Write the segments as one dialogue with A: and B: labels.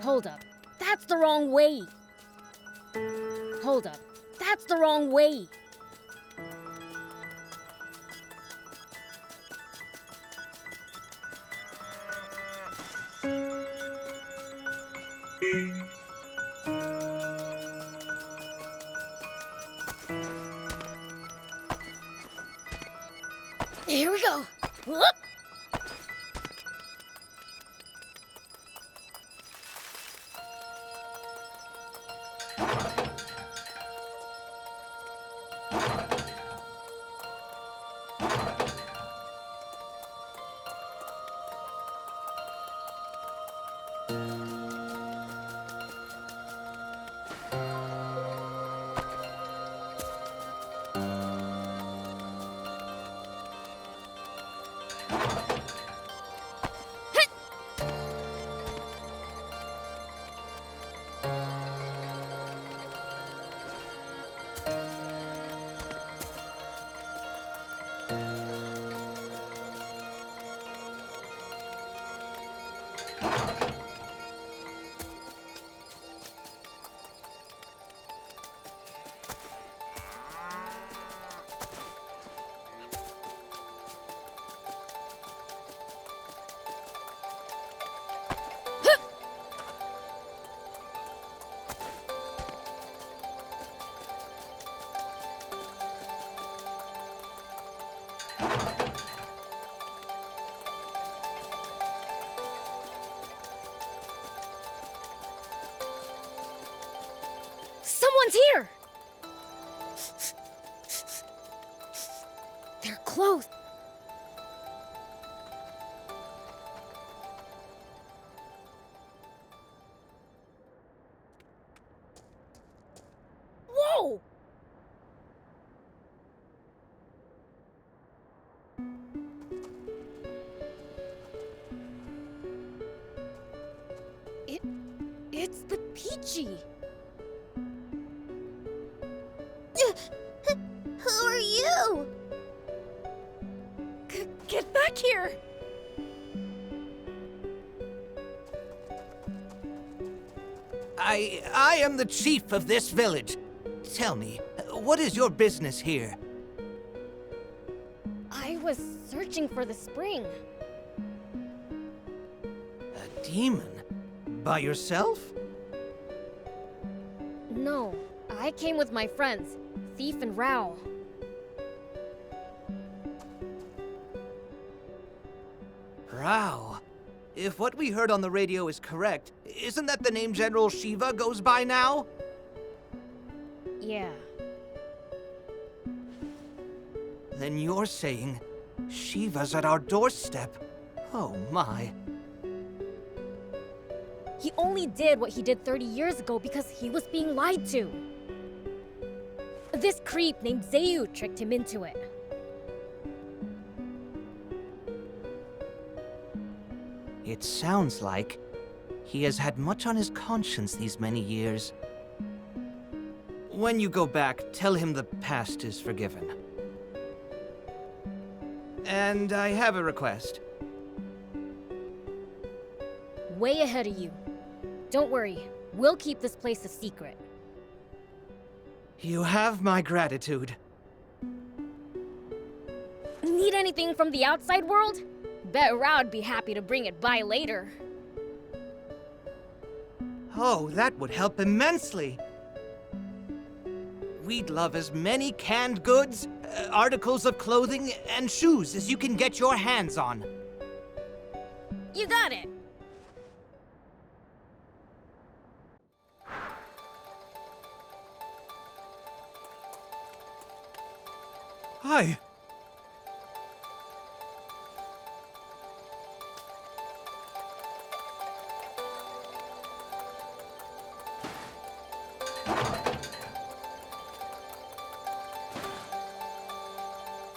A: Hold up. That's the wrong way. Hold up. That's the wrong way. Here we go. Whoop. Someone's here! They're close. Whoa! It's the Picchi.
B: Who are you?
A: Get back here!
C: I am the chief of this village. Tell me, what is your business here?
A: I was searching for the spring.
C: A demon? By yourself?
A: No, I came with my friends, Thief and Rao.
C: Rao. If what we heard on the radio is correct, isn't that the name General Shiva goes by now?
A: Yeah.
C: Then you're saying Shiva's at our doorstep. Oh my.
A: He only did what he did 30 years ago because he was being lied to. This creep named Zayu tricked him into it.
C: It sounds like he has had much on his conscience these many years. When you go back, tell him the past is forgiven. And I have a request.
A: Way ahead of you. Don't worry, we'll keep this place a secret.
C: You have my gratitude.
A: Need anything from the outside world? Bet Rao'd be happy to bring it by later.
C: Oh, that would help immensely. We'd love as many canned goods, articles of clothing, and shoes as you can get your hands on.
A: You got it!
C: Hi.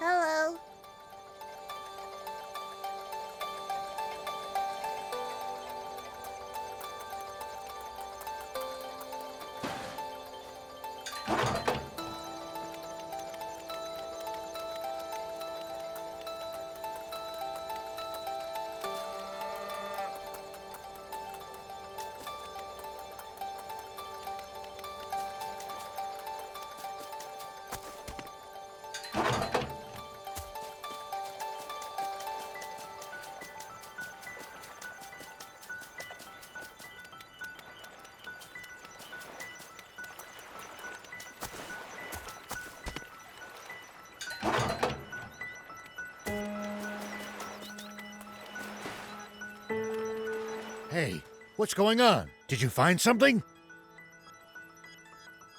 B: Hello.
D: Hey, what's going on? Did you find something?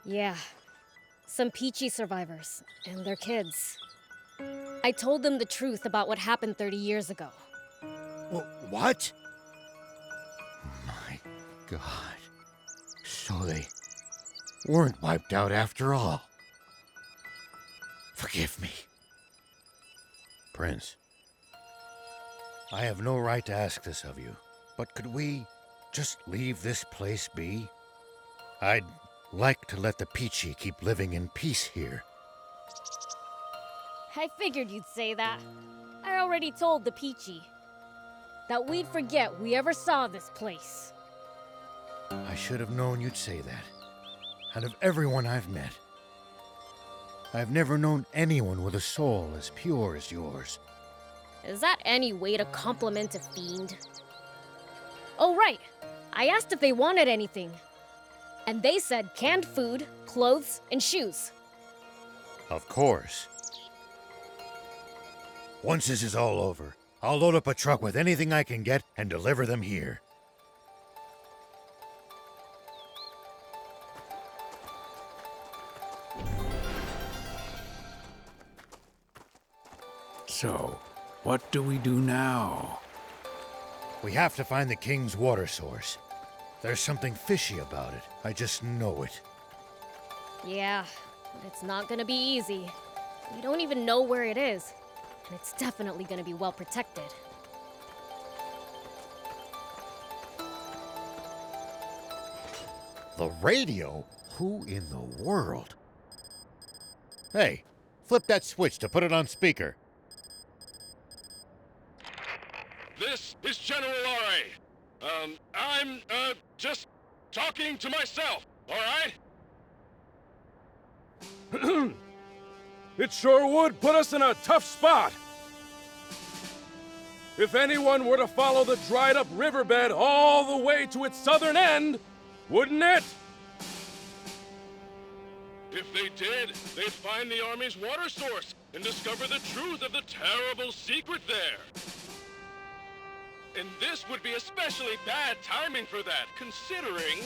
A: Yeah. Some Picchi survivors and their kids. I told them the truth about what happened 30 years ago.
D: What? My God. So they weren't wiped out after all. Forgive me. Prince, I have no right to ask this of you, but could we just leave this place be? I'd like to let the Picchi keep living in peace here.
A: I figured you'd say that. I already told the Picchi that we'd forget we ever saw this place.
D: I should have known you'd say that. Out of everyone I've met, I've never known anyone with a soul as pure as yours.
A: Is that any way to compliment a fiend? Oh, right. I asked if they wanted anything. And they said canned food, clothes, and shoes.
D: Of course. Once this is all over, I'll load up a truck with anything I can get and deliver them here.
E: So, what do we do now?
D: We have to find the king's water source. There's something fishy about it. I just know it.
A: Yeah, but it's not gonna be easy. We don't even know where it is, and it's definitely gonna be well protected.
D: The radio? Who in the world? Hey, flip that switch to put it on speaker.
F: This is General R.A. I'm, just talking to myself, all right? It sure would put us in a tough spot. If anyone were to follow the dried-up riverbed all the way to its southern end, wouldn't it? If they did, they'd find the Army's water source and discover the truth of the terrible secret there. And this would be especially bad timing for that, considering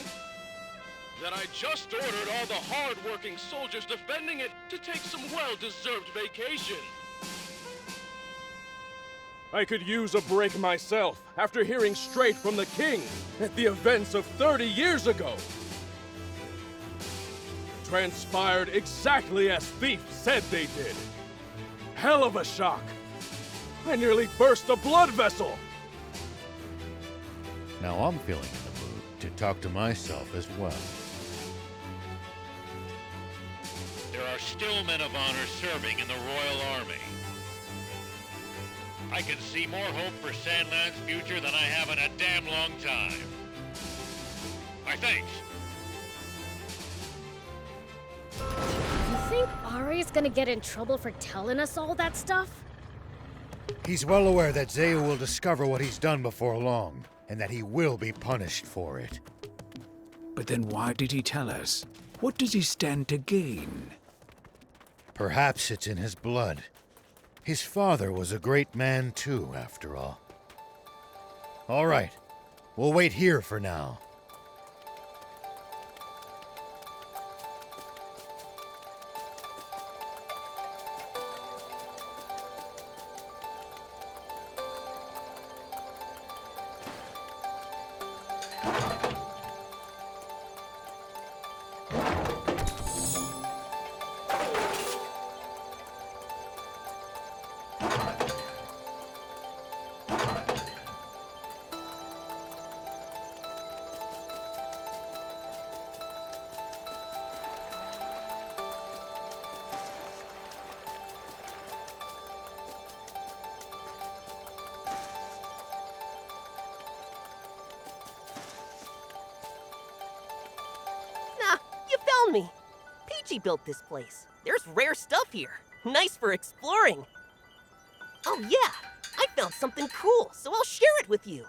F: that I just ordered all the hard-working soldiers defending it to take some well-deserved vacation. I could use a break myself after hearing straight from the king at the events of 30 years ago. Transpired exactly as Thief said they did. Hell of a shock. I nearly burst a blood vessel.
D: Now I'm feeling in the mood to talk to myself as well.
G: There are still men of honor serving in the Royal Army. I can see more hope for Sandland's future than I have in a damn long time. My thanks.
A: You think Ari's gonna get in trouble for telling us all that stuff?
D: He's well aware that Zeu will discover what he's done before long, and that he will be punished for it.
E: But then why did he tell us? What does he stand to gain?
D: Perhaps it's in his blood. His father was a great man too, after all. All right, we'll wait here for now.
H: You found me! Picchi built this place. There's rare stuff here. Nice for exploring. Oh yeah, I found something cool, so I'll share it with you.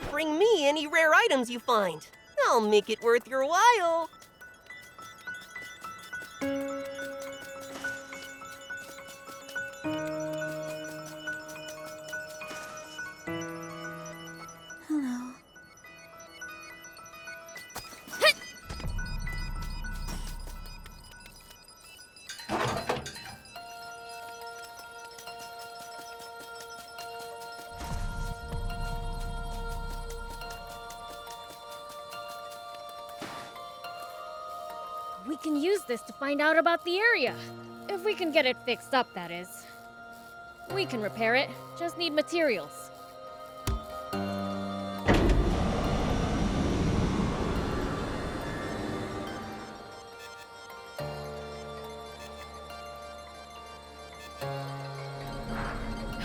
H: Bring me any rare items you find. I'll make it worth your while.
A: can use this to find out about the area. If we can get it fixed up, that is. We can repair it, just need materials.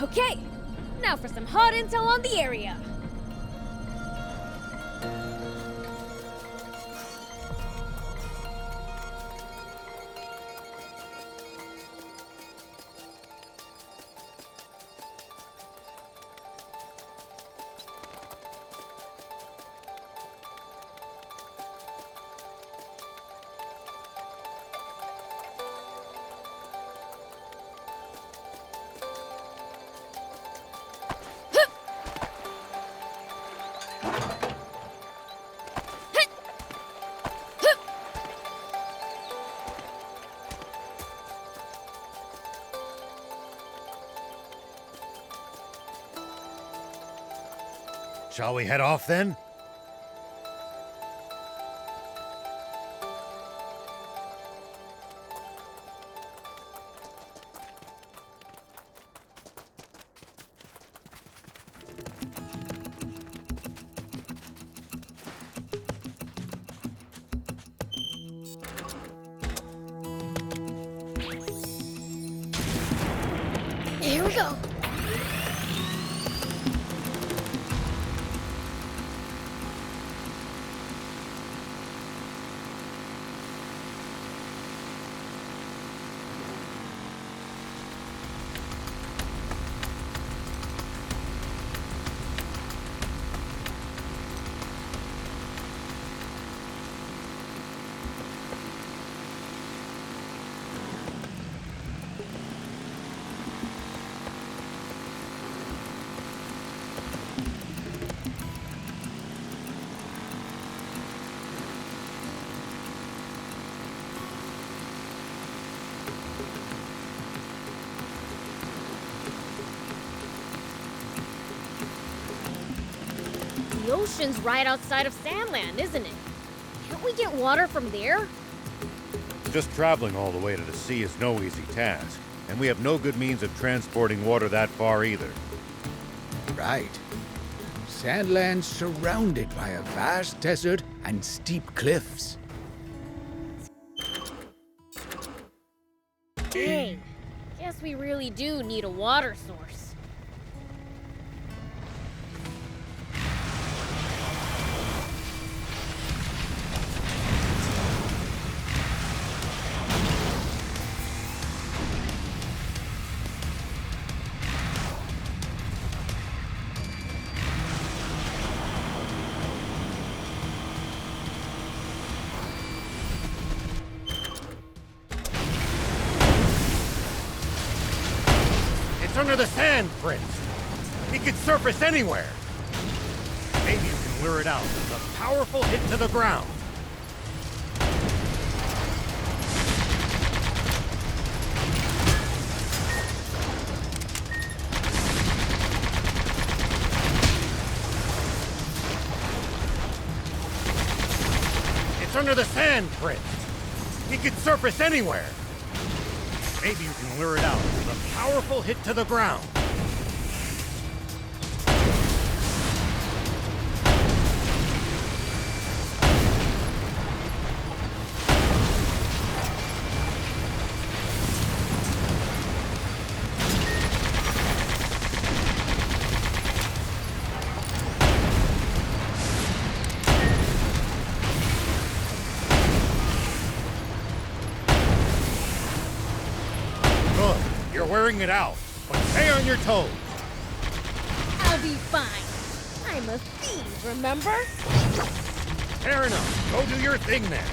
A: Okay, now for some hot intel on the area.
D: Shall we head off then?
A: Here we go. The ocean's right outside of Sandland, isn't it? Can't we get water from there?
D: Just traveling all the way to the sea is no easy task, and we have no good means of transporting water that far either.
E: Right. Sandland's surrounded by a vast desert and steep cliffs.
A: Dang. Guess we really do need a water source.
D: It's under the sand, Prince. He could surface anywhere. Maybe you can lure it out with a powerful hit to the ground. It's under the sand, Prince. He could surface anywhere. Maybe you can lure it out with a powerful hit to the ground. You're wearing it out, but stay on your toes.
A: I'll be fine. I'm a fiend, remember?
D: Fair enough. Go do your thing then.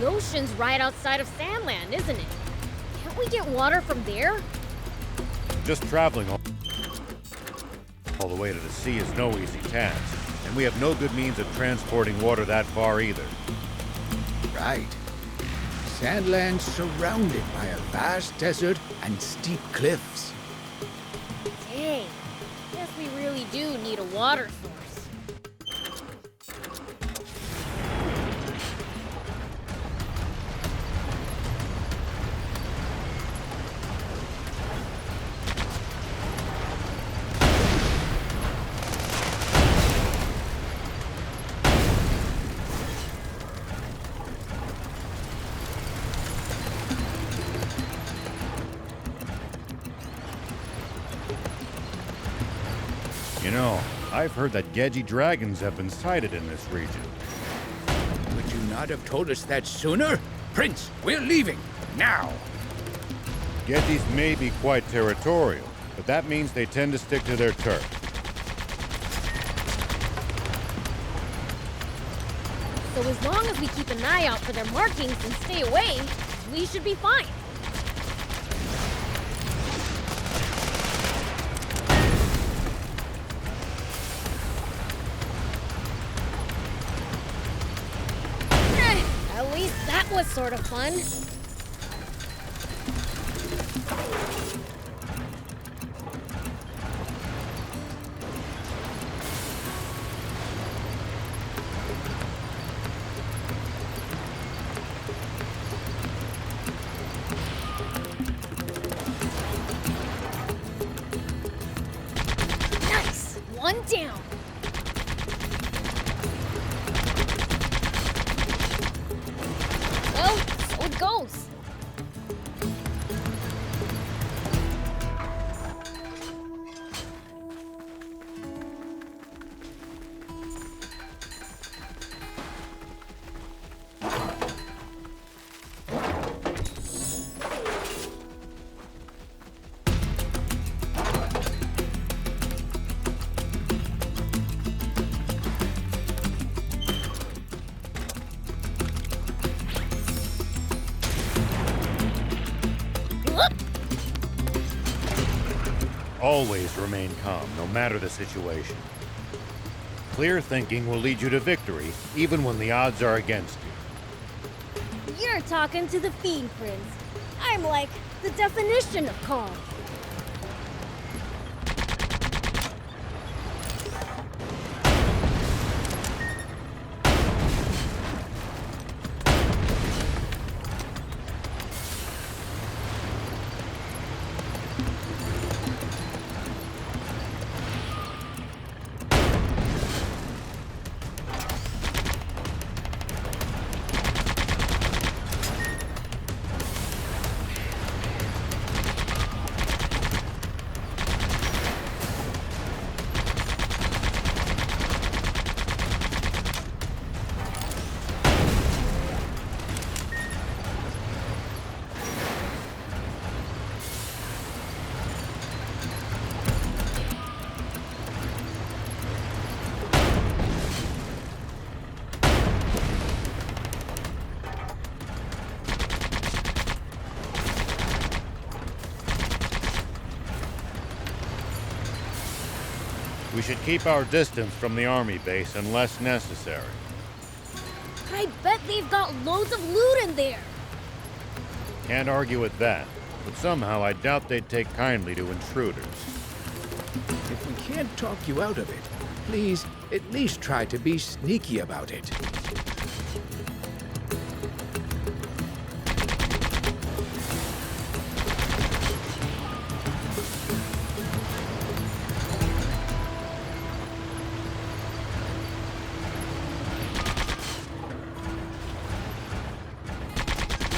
A: The ocean's right outside of Sandland, isn't it? Can't we get water from there?
D: Just traveling all the way to the sea is no easy task, and we have no good means of transporting water that far either.
E: Right. Sandland's surrounded by a vast desert and steep cliffs.
A: Dang. Guess we really do need a water source.
D: You know, I've heard that Gedgy dragons have been sighted in this region.
E: Would you not have told us that sooner? Prince, we're leaving. Now.
D: Gedgies may be quite territorial, but that means they tend to stick to their turf.
A: So as long as we keep an eye out for their markings and stay away, we should be fine. At least that was sort of fun. Nice! One down. Well, so it goes. Whoop!
D: Always remain calm, no matter the situation. Clear thinking will lead you to victory, even when the odds are against you.
A: You're talking to the Fiend Prince. I'm like the definition of calm.
D: We should keep our distance from the army base unless necessary.
A: I bet they've got loads of loot in there.
D: Can't argue with that, but somehow I doubt they'd take kindly to intruders.
E: If we can't talk you out of it, please at least try to be sneaky about it.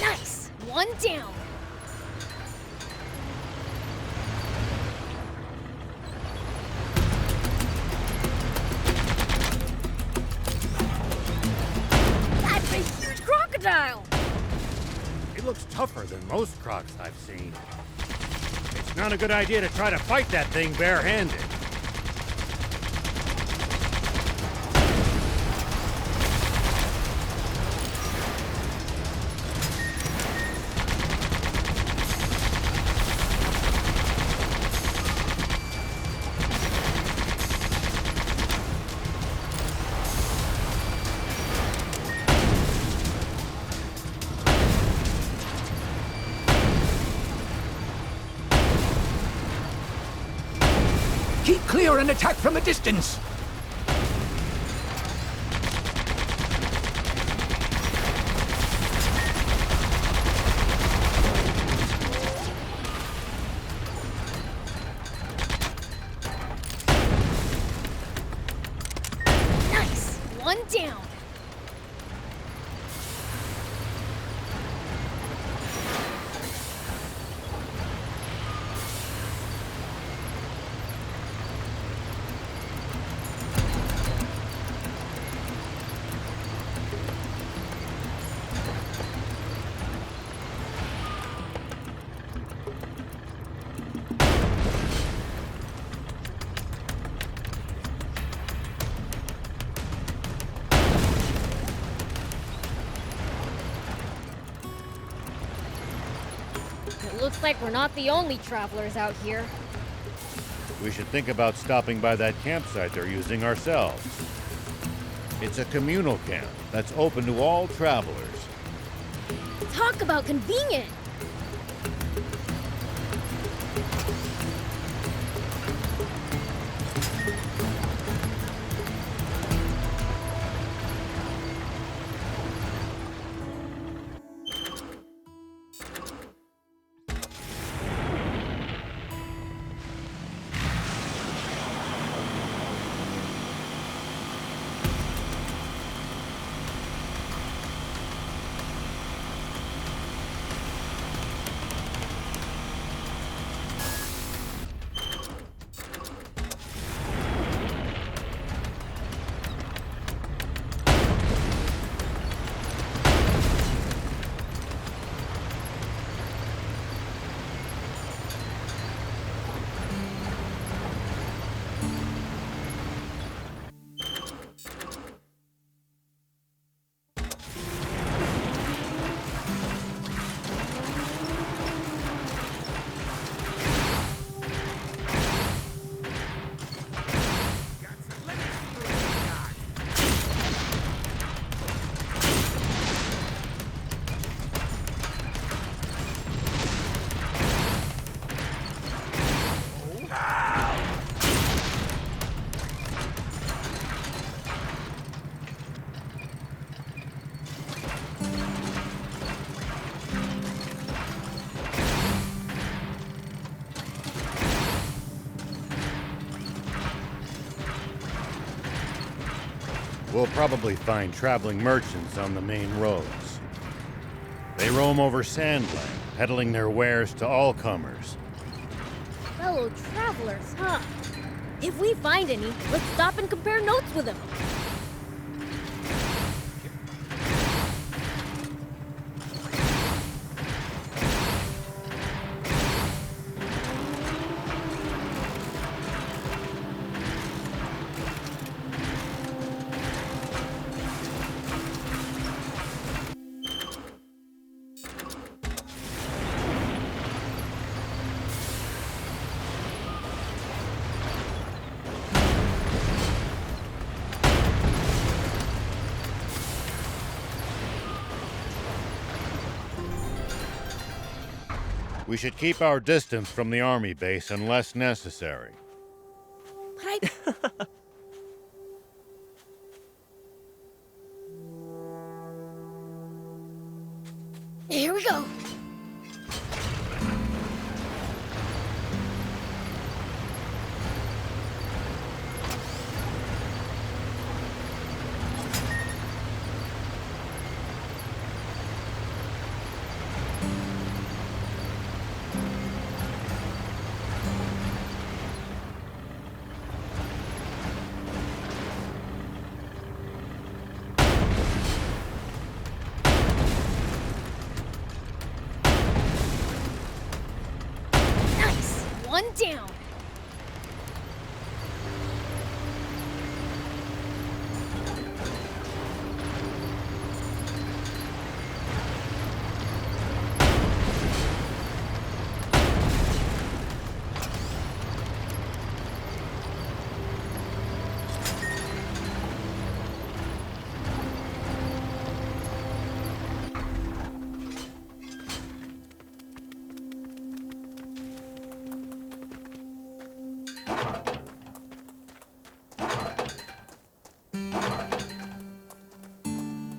A: Nice! One down. That's a huge crocodile!
D: It looks tougher than most crocs I've seen. It's not a good idea to try to fight that thing barehanded.
E: Prepare an attack from a distance!
A: Nice! One down. It looks like we're not the only travelers out here.
D: We should think about stopping by that campsite they're using ourselves. It's a communal camp that's open to all travelers.
A: Talk about convenient!
D: We'll probably find traveling merchants on the main roads. They roam over Sandland, peddling their wares to all comers.
A: Fellow travelers, huh? If we find any, let's stop and compare notes with them.
D: We should keep our distance from the army base unless necessary.
A: But Here we go. One down.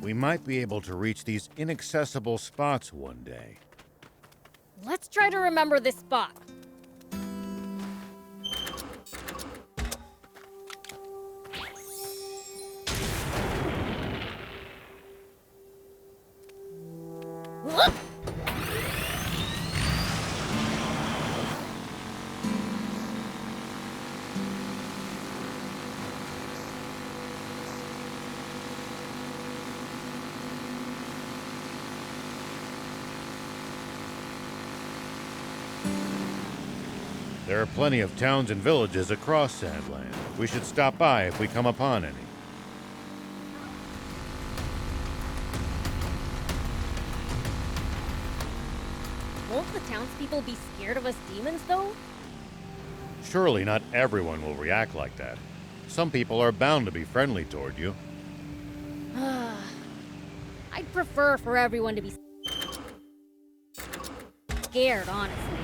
D: we might be able to reach these inaccessible spots one day.
A: Let's try to remember this spot. Whoop!
D: There are plenty of towns and villages across Sandland. We should stop by if we come upon any.
A: Won't the townspeople be scared of us demons, though?
D: Surely not everyone will react like that. Some people are bound to be friendly toward you.
A: I'd prefer for everyone to be scared, honestly.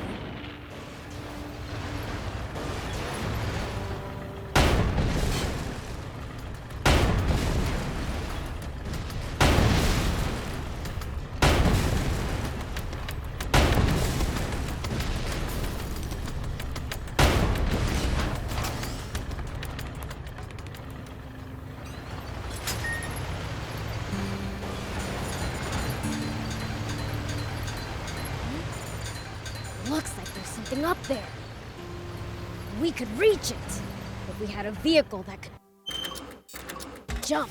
A: Looks like there's something up there. We could reach it if we had a vehicle that could jump.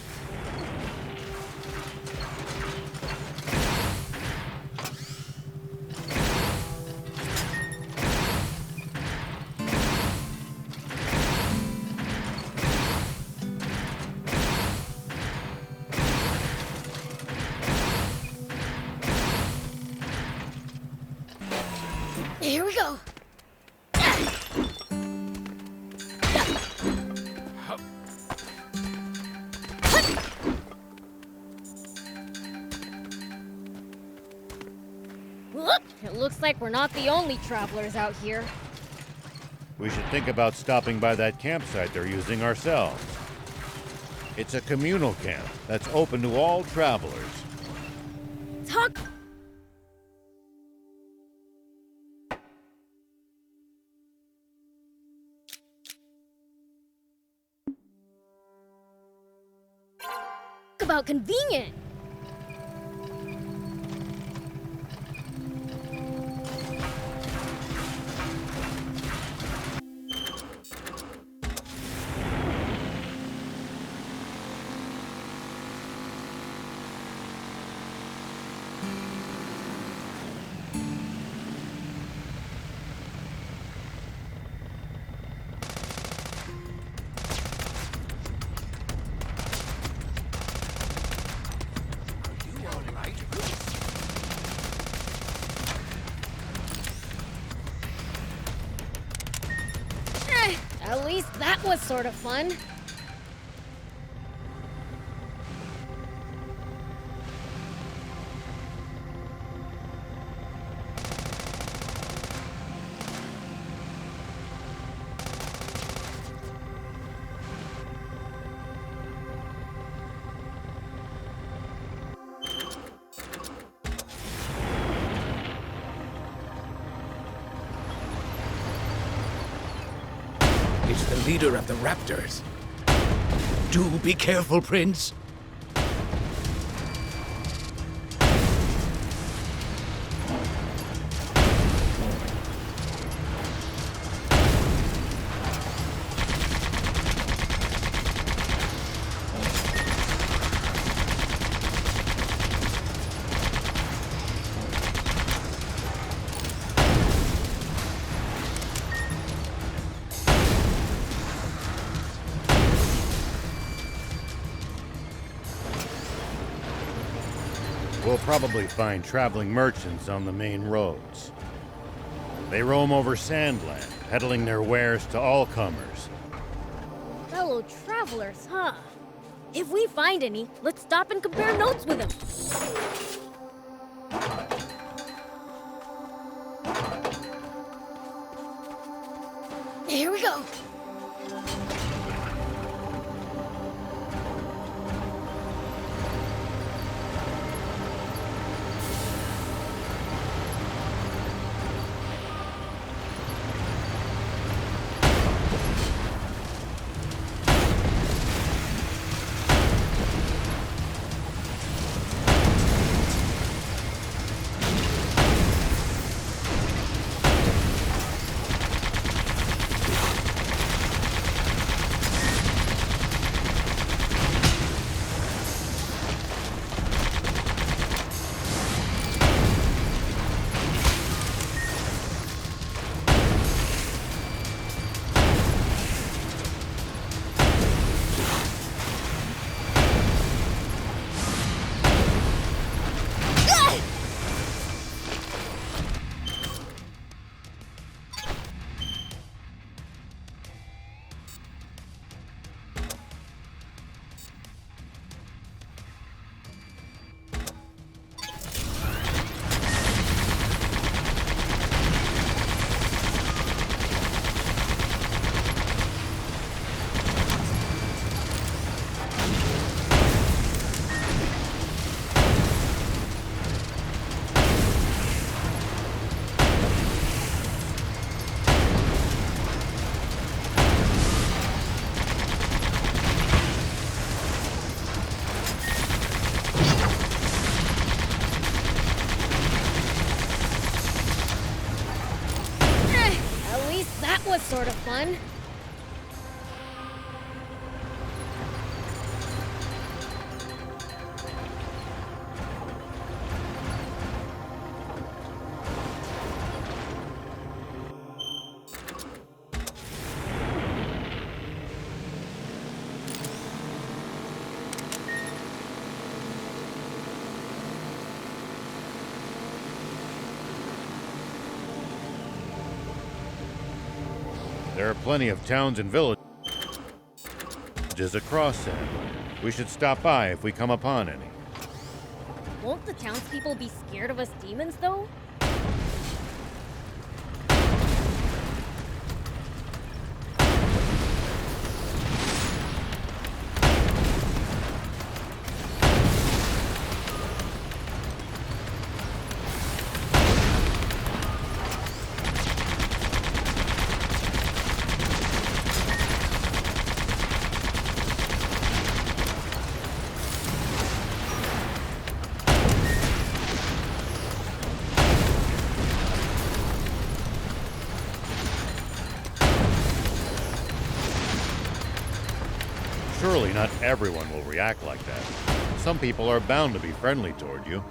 A: Here we go. Whoop! It looks like we're not the only travelers out here.
D: We should think about stopping by that campsite they're using ourselves. It's a communal camp that's open to all travelers.
A: Talk. About convenient. At least that was sort of fun.
E: It's the leader of the raptors. Do be careful, Prince.
D: We'll probably find traveling merchants on the main roads. They roam over Sandland, peddling their wares to all comers.
A: Fellow travelers, huh? If we find any, let's stop and compare notes with them. Here we go. was sort of fun.
D: There are plenty of towns and villages across Sandland. We should stop by if we come upon any.
A: Won't the townspeople be scared of us demons, though?
D: Surely not everyone will react like that. Some people are bound to be friendly toward you.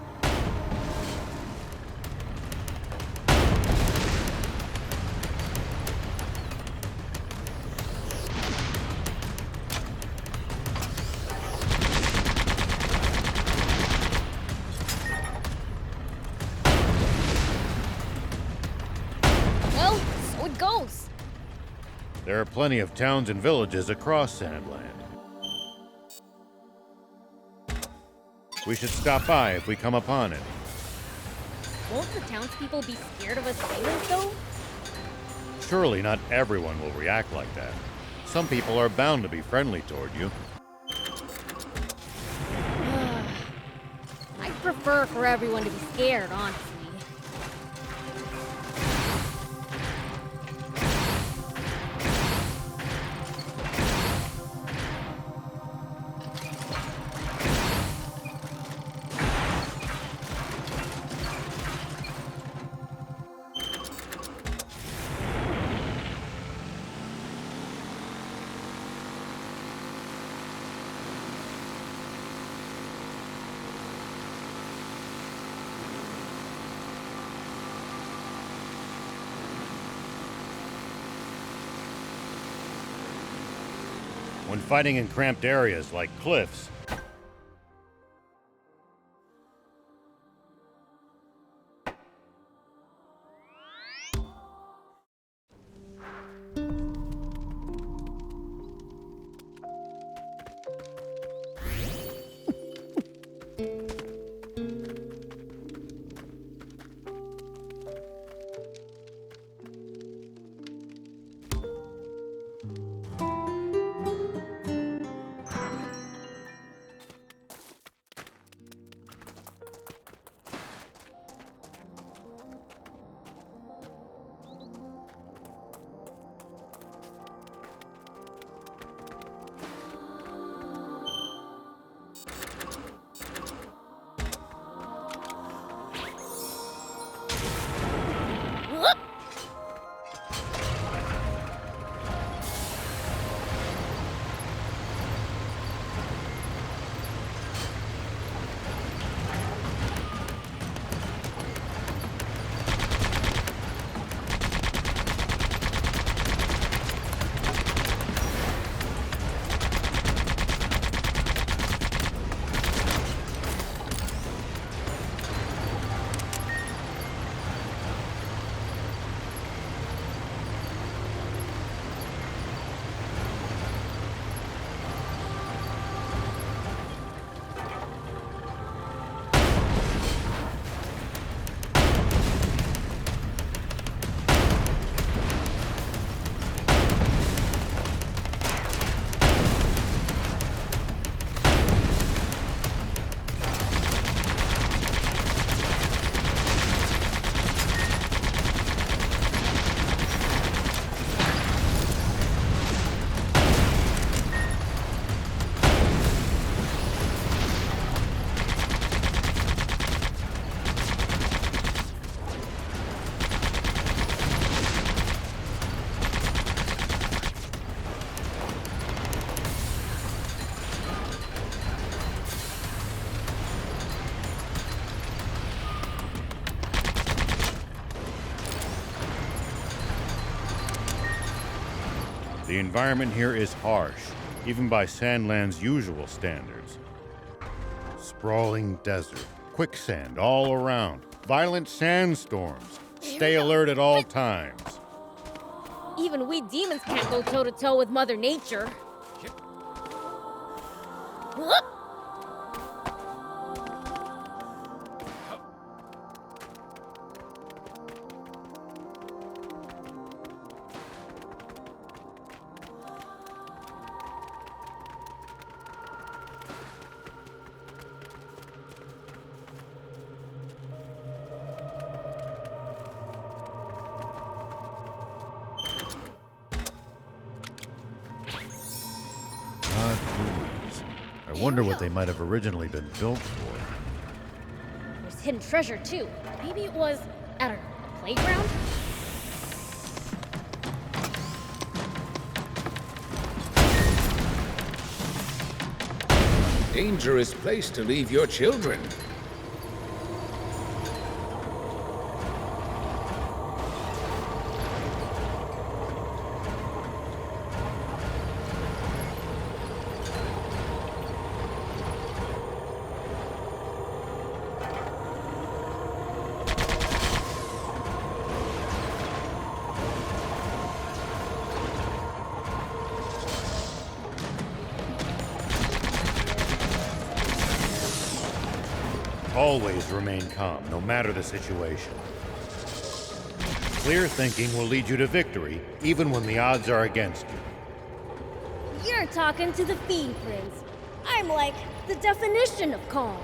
A: Well, so it goes.
D: There are plenty of towns and villages across Sandland. We should stop by if we come upon any.
A: Won't the townspeople be scared of us demons, though?
D: Surely not everyone will react like that. Some people are bound to be friendly toward you.
A: I'd prefer for everyone to be scared, honestly.
D: When fighting in cramped areas like cliffs, The environment here is harsh, even by Sandland's usual standards. Sprawling desert, quicksand all around, violent sandstorms. Stay alert at all times.
A: Even we demons can't go toe-to-toe with Mother Nature. Whoop!
D: I wonder what they might have originally been built for.
A: There's hidden treasure, too. Maybe it was, I don't know, a playground?
E: Dangerous place to leave your children.
D: Always remain calm, no matter the situation. Clear thinking will lead you to victory, even when the odds are against you.
A: You're talking to the Fiend Prince. I'm like the definition of calm.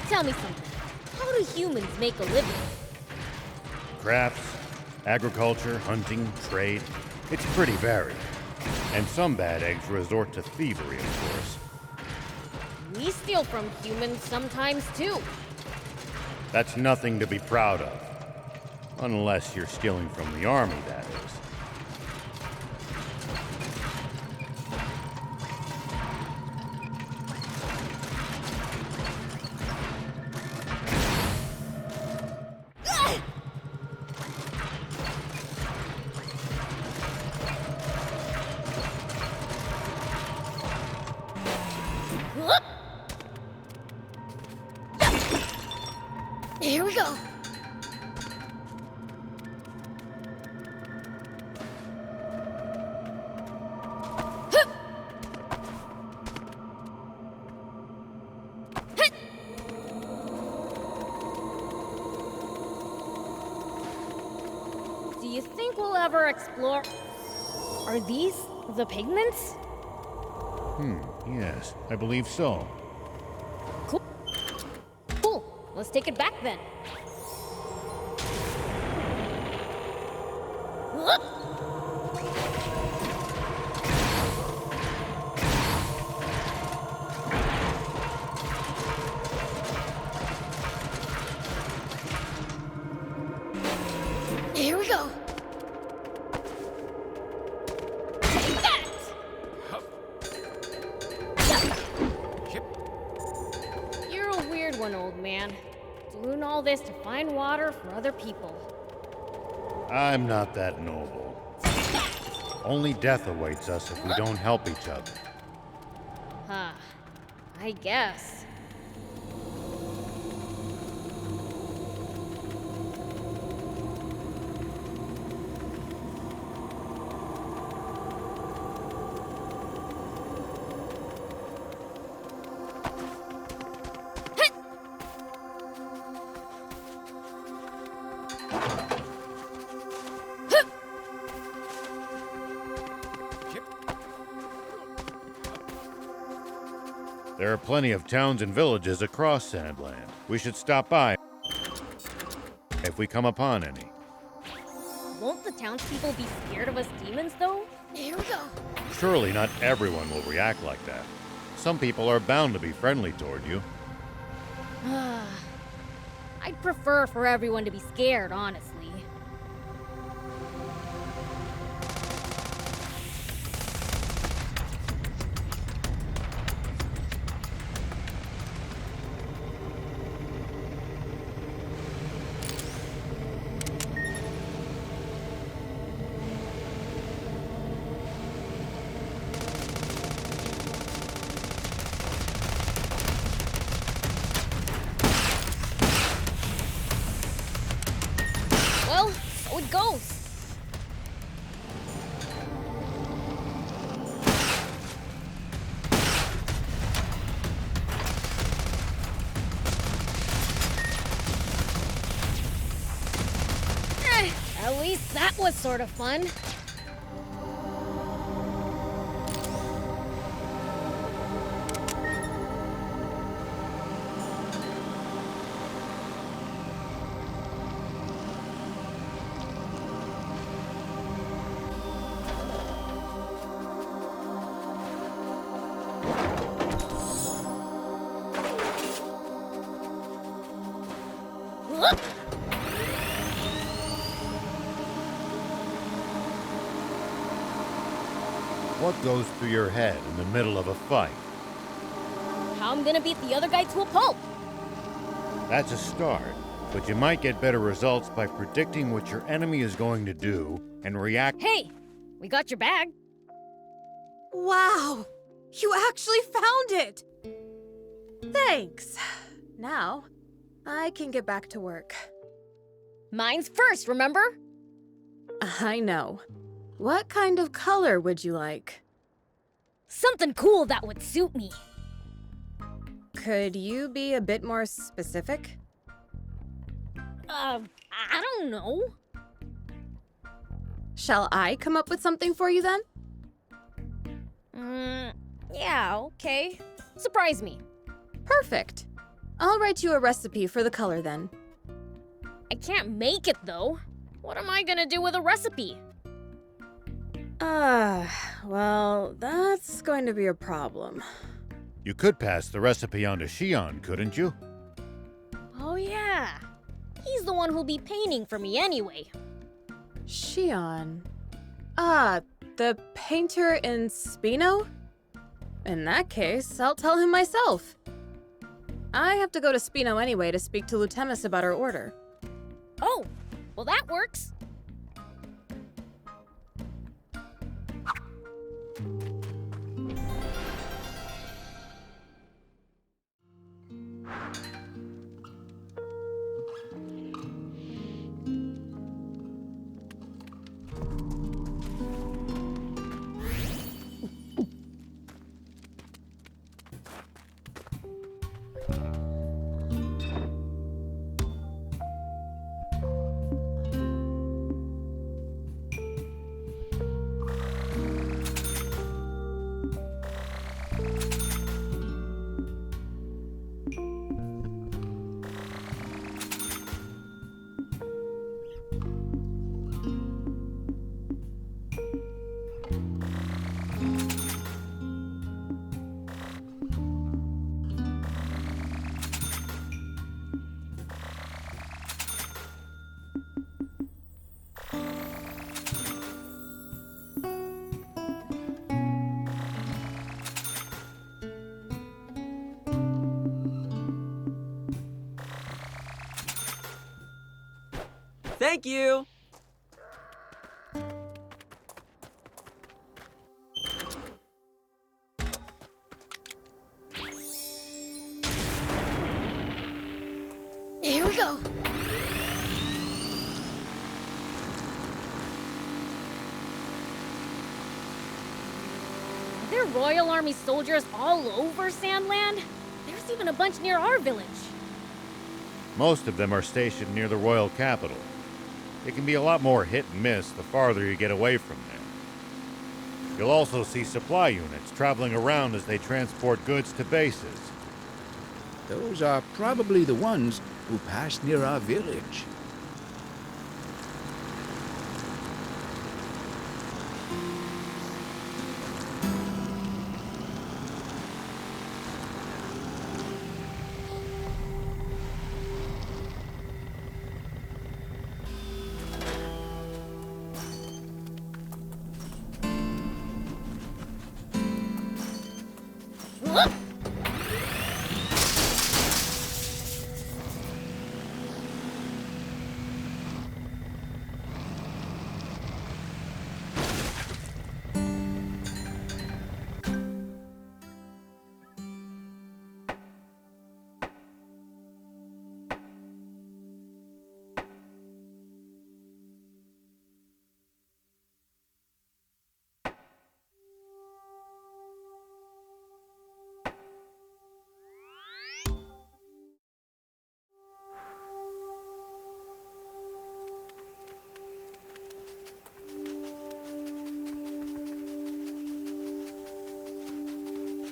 A: Tell me something. How do humans make a living?
D: Crafts, agriculture, hunting, trade. It's pretty varied. And some bad eggs resort to thievery, of course.
A: We steal from humans sometimes, too.
D: That's nothing to be proud of. Unless you're stealing from the army, that is.
A: Whoop! Here we go. Hup! Hit! Do you think we'll ever explore? Are these the pigments?
D: Yes, I believe so.
A: Cool. Cool. Let's take it back then. Whoop! Here we go. Take that! You're a weird one, old man. Doing all this to find water for other people.
D: I'm not that noble. Only death awaits us if we don't help each other.
A: Huh. I guess.
D: There are plenty of towns and villages across Sandland. We should stop by if we come upon any.
A: Won't the townspeople be scared of us demons, though?
B: Here we go.
D: Surely not everyone will react like that. Some people are bound to be friendly toward you.
A: I'd prefer for everyone to be scared, honestly. Well, so it goes. At least that was sort of fun.
D: What goes through your head in the middle of a fight?
A: How I'm gonna beat the other guy to a pulp.
D: That's a start, but you might get better results by predicting what your enemy is going to do and react.
A: Hey, we got your bag.
I: Wow! You actually found it! Thanks. Now, I can get back to work.
A: Mine's first, remember?
I: I know. What kind of color would you like?
A: Something cool that would suit me.
I: Could you be a bit more specific?
A: I don't know.
I: Shall I come up with something for you then?
A: Yeah, okay. Surprise me.
I: Perfect. I'll write you a recipe for the color then.
A: I can't make it, though. What am I gonna do with a recipe?
I: Well, that's going to be a problem.
D: You could pass the recipe on to Shion, couldn't you?
A: Oh, yeah. He's the one who'll be painting for me anyway.
I: Shion. The painter in Spino? In that case, I'll tell him myself. I have to go to Spino anyway to speak to Lutemis about our order.
A: Oh, well, that works.
H: Thank you!
B: Here we go.
A: Are there Royal Army soldiers all over Sandland? There's even a bunch near our village.
D: Most of them are stationed near the royal capital. It can be a lot more hit and miss the farther you get away from there. You'll also see supply units traveling around as they transport goods to bases.
E: Those are probably the ones who passed near our village.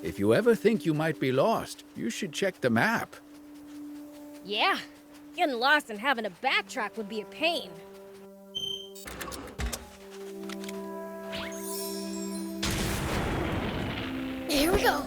E: If you ever think you might be lost, you should check the map.
A: Yeah, getting lost and having to backtrack would be a pain.
B: Here we go.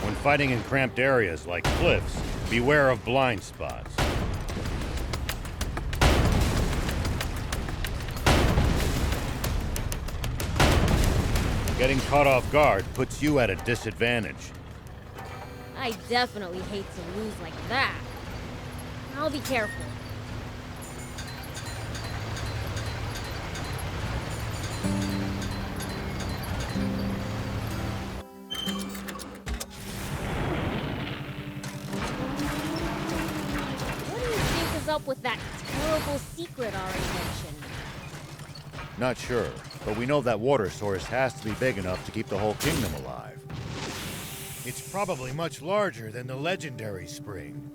D: When fighting in cramped areas like cliffs, beware of blind spots. Getting caught off guard puts you at a disadvantage.
A: I definitely hate to lose like that. I'll be careful. What do you think is up with that terrible secret Ari mentioned?
D: Not sure, but we know that water source has to be big enough to keep the whole kingdom alive. It's probably much larger than the legendary spring.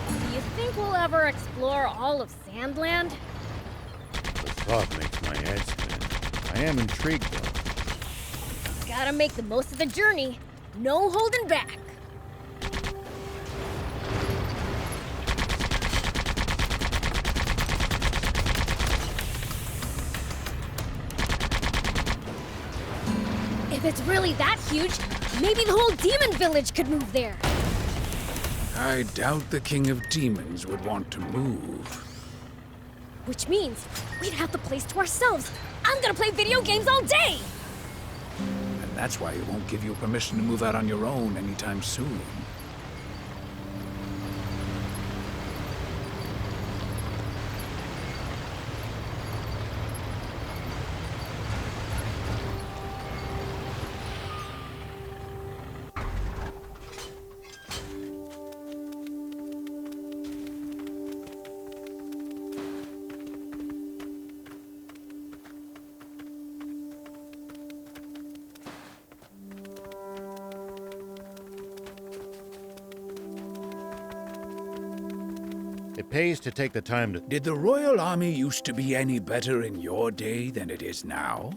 A: Do you think we'll ever explore all of Sandland?
D: The thought makes my head spin. I am intrigued, though.
A: Gotta make the most of the journey. No holding back. If it's really that huge, maybe the whole demon village could move there.
E: I doubt the King of Demons would want to move.
A: Which means we'd have the place to ourselves. I'm gonna play video games all day!
E: And that's why he won't give you permission to move out on your own anytime soon.
D: It pays to take the time to...
E: Did the Royal Army used to be any better in your day than it is now?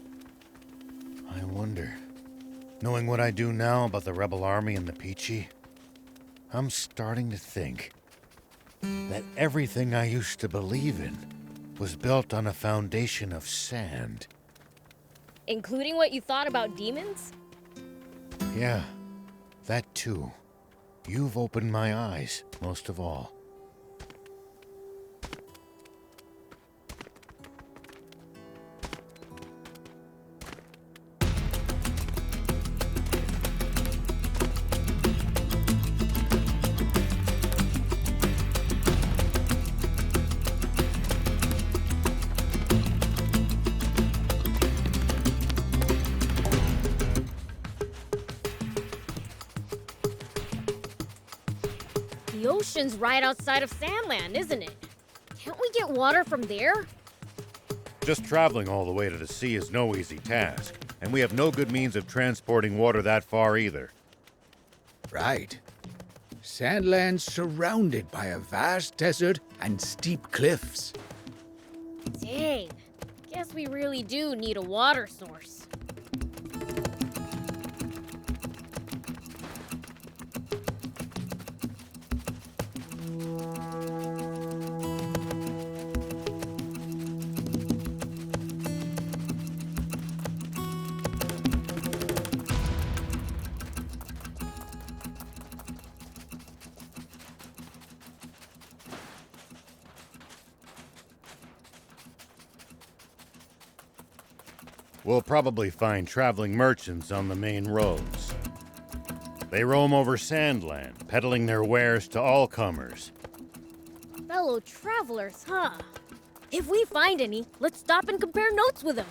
D: I wonder. Knowing what I do now about the rebel army and the Picchi, I'm starting to think that everything I used to believe in was built on a foundation of sand.
A: Including what you thought about demons?
D: Yeah, that too. You've opened my eyes, most of all.
A: The ocean's right outside of Sandland, isn't it? Can't we get water from there?
D: Just traveling all the way to the sea is no easy task, and we have no good means of transporting water that far either.
E: Right. Sandland's surrounded by a vast desert and steep cliffs.
A: Dang. Guess we really do need a water source.
D: We'll probably find traveling merchants on the main roads. They roam over Sandland, peddling their wares to all comers.
A: Fellow travelers, huh? If we find any, let's stop and compare notes with them.